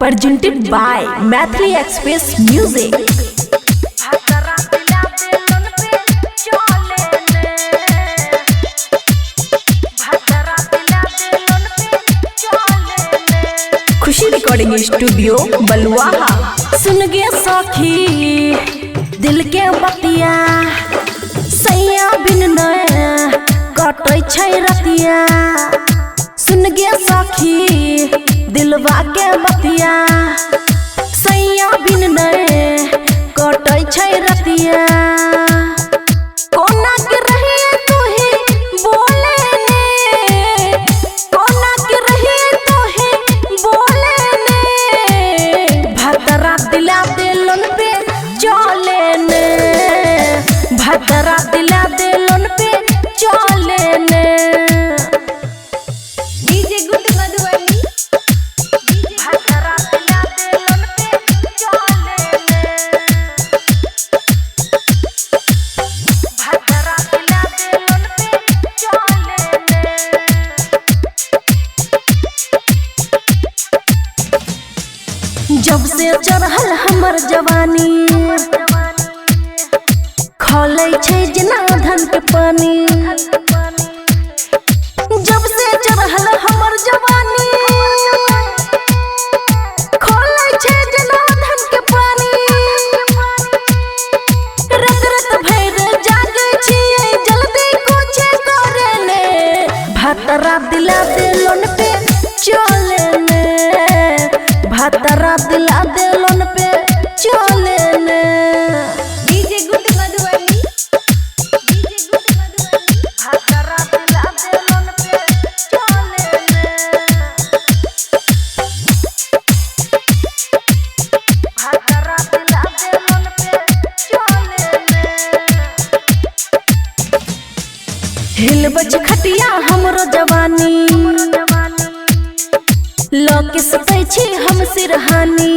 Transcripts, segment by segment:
presented by Mathli Express Music. Khushi recording studio Baluaha. सुन गे सखी दिल के बतिया सैया बिन नया कटै छै रतिया। सुन गे सखी दिलवा के बतिया सैया बिन नया कटै छै रतिया। कोना के रहिए तू ही बोले ने, कोना के रहिए तू ही बोले ने। भतरा दिला दिलन पे चले ने, भतरा दिला दिलन पे चले ने। डीजे गुड मधुबनी, भतरा दिला दिलन पे चले ने, भतरा दिला दिलन पे चले ने। जब से चढ़ल हमर जवानी खोलै छै जना धन के पानी। जब से चढ़ल हमर जवानी खोलै छै जना धन के पानी। रत रत भैर जागै छियै जल्दी कुछ करे ने। भतरा दिला दिलन पे चले ने, भतरा दिला दिलन पे चले ने। DJ good Madhubani, DJ good Madhubani. भतरा दिला दिलन पे चले ने, भतरा दिला दिलन पे चले ने। हिलबच खटिया हमरो जवानी लौके सतै छी हम सिरहानी।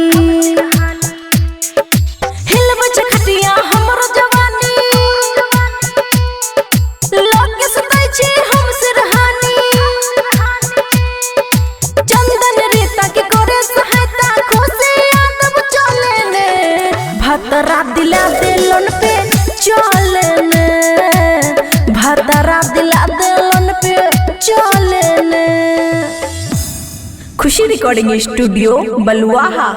हिलबच खटिया हमरो जवानी लौके सतै छी हम सिरहानी। चंदन रीता के करे सहायता खुशी यादव चले ने। भतरा दिला दिलन पे चले ने, भतरा दिला दिलन पे चले ने। खुशी रिकॉर्डिंग स्टूडियो बलुआहा।